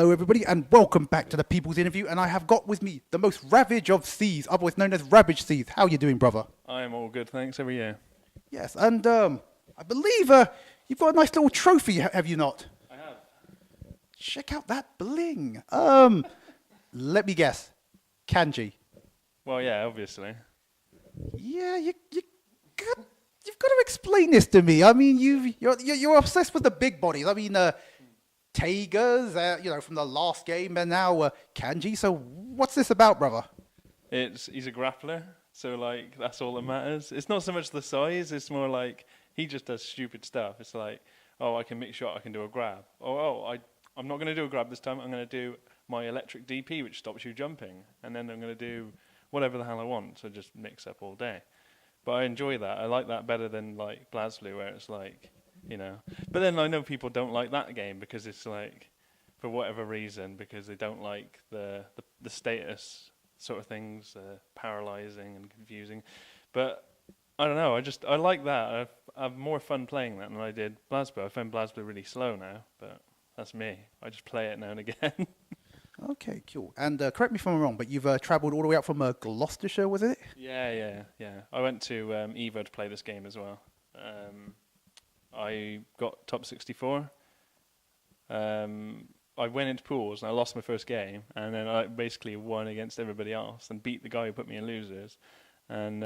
Hello, everybody, and welcome back to the People's Interview. And I have got with me the most Ravage of Cs, otherwise known as Ravage C. How are you doing, brother? I am all good, thanks. How are you? Yes, and I believe you've got a nice little trophy, have you not? I have. Check out that bling. Let me guess, kanji. Well, yeah, obviously. Yeah, you've got to explain this to me. I mean, you're obsessed with the big bodies. I mean, Tagas, from the last game, and now kanji. So what's this about, brother? He's a grappler, so like that's all that matters. It's not so much the size; it's more like he just does stupid stuff. It's like, oh, I can mix shot, I can do a grab. I'm not going to do a grab this time. I'm going to do my electric DP, which stops you jumping, and then I'm going to do whatever the hell I want. So just mix up all day. But I enjoy that. I like that better than like BlazBlue, where it's like, But then I know people don't like that game because it's like, for whatever reason, because they don't like the status sort of things, paralyzing and confusing. But I don't know. I like that. I have more fun playing that than I did BlazBlue. I find BlazBlue really slow now, but that's me. I just play it now and again. Okay, cool. And correct me if I'm wrong, but you've travelled all the way up from Gloucestershire, was it? Yeah. I went to Evo to play this game as well. I got top 64. I went into pools and I lost my first game, and then I basically won against everybody else and beat the guy who put me in losers, and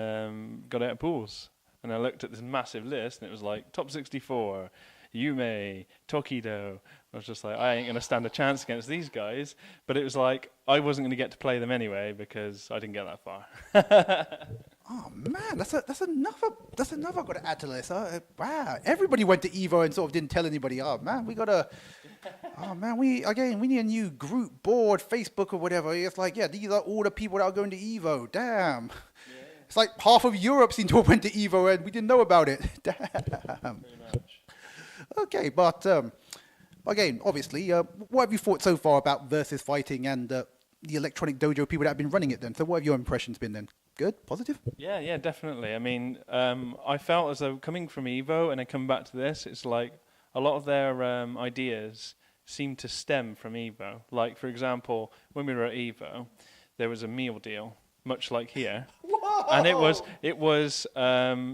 got out of pools. And I looked at this massive list, and it was like top 64, Yume, Tokido. I was just like, I ain't going to stand a chance against these guys. But it was like, I wasn't going to get to play them anyway because I didn't get that far. Oh man, that's another I've got to add to this. Wow, everybody went to Evo and sort of didn't tell anybody. Oh man, we need a new group board, Facebook or whatever. It's like, yeah, these are all the people that are going to Evo. Damn. Yeah. It's like half of Europe seemed to have went to Evo and we didn't know about it. Damn. Very much. Okay, but again, obviously, what have you thought so far about versus fighting and the electronic dojo people that have been running it then? So what have your impressions been then? Good? Positive? Yeah, definitely. I mean, I felt as though coming from Evo and then coming back to this, it's like a lot of their ideas seem to stem from Evo. Like, for example, when we were at Evo, there was a meal deal, much like here. Whoa! And it was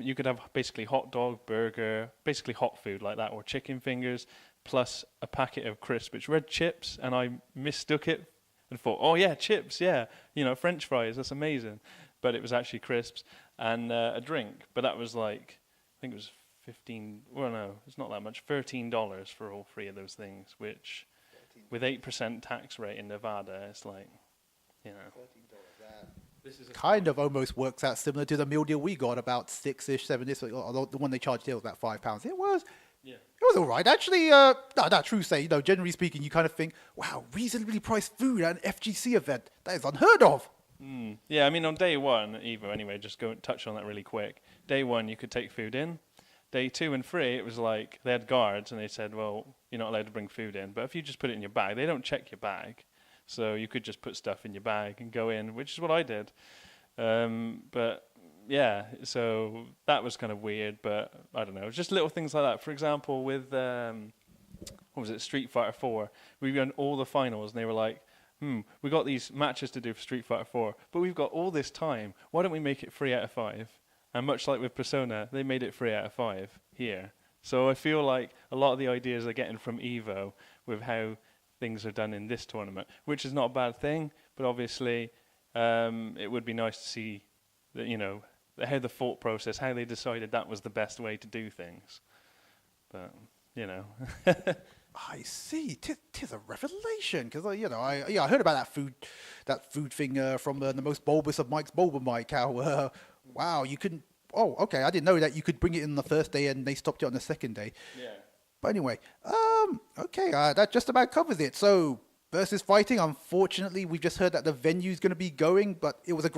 you could have basically hot dog, burger, basically hot food like that, or chicken fingers, plus a packet of crisps, which read chips, and I mistook it and thought, oh yeah, chips, yeah, French fries, that's amazing. But it was actually crisps and a drink. But that was like, I think it was it's not that much, $13 for all three of those things, which with 8% tax rate in Nevada, it's like, $13. This is kind of almost works out similar to the meal deal we got, about 6-ish, 7-ish. Although the one they charged here was about £5. It was all right. Actually, true say, generally speaking, you kind of think, wow, reasonably priced food at an FGC event. That is unheard of. Yeah, I mean, on day one, Evo, anyway, just go and touch on that really quick. Day one, you could take food in. Day 2 and 3, it was like they had guards, and they said, well, you're not allowed to bring food in. But if you just put it in your bag, they don't check your bag. So you could just put stuff in your bag and go in, which is what I did. But yeah, so that was kind of weird, but I don't know. Just little things like that. For example, with, Street Fighter 4, we won all the finals, and they were like, we got these matches to do for Street Fighter 4, but we've got all this time. Why don't we make it 3 out of 5? And much like with Persona, they made it 3 out of 5 here. So I feel like a lot of the ideas are getting from Evo with how things are done in this tournament, which is not a bad thing, but obviously it would be nice to see that, how the thought process, how they decided that was the best way to do things. But, I see. Tis a revelation, because I heard about that food thing from the most bulbous of Mike's Bulba Mike. How wow, you couldn't. Oh, okay. I didn't know that you could bring it in the first day and they stopped it on the second day. Yeah. But anyway, okay, that just about covers it. So versus fighting, unfortunately, we've just heard that the venue's going to be going, but it was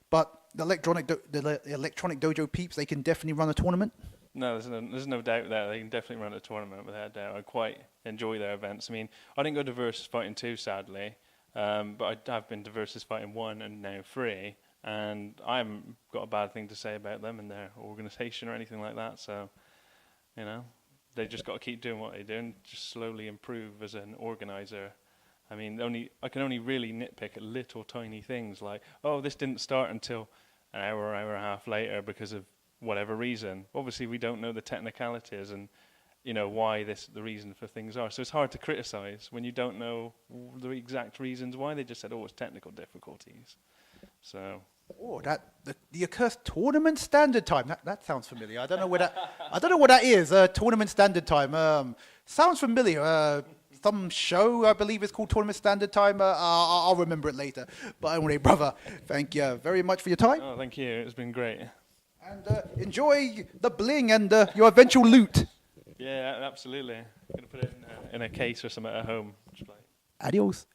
but the electronic dojo peeps, they can definitely run a tournament. No, there's no doubt that they can definitely run a tournament without a doubt. I quite enjoy their events. I mean, I didn't go to Versus Fighting 2, sadly, but I've been to Versus Fighting 1 and now 3, and I haven't got a bad thing to say about them and their organisation or anything like that. So, they just got to keep doing what they do and just slowly improve as an organizer I mean, I can only really nitpick at little tiny things like, oh, this didn't start until an hour and a half later because of whatever reason. Obviously, we don't know the technicalities and why the reason for things are. So it's hard to criticize when you don't know the exact reasons why. They just said, oh, it's technical difficulties. So. Oh, the accursed tournament standard time. That sounds familiar. I don't know what that is. Tournament standard time. Sounds familiar. Some show I believe is called Tournament Standard Time. I'll remember it later. But anyway, brother, thank you very much for your time. Oh, thank you. It's been great. And enjoy the bling and your eventual loot. Yeah, absolutely. I'm gonna put it in a case or something at home. Adios.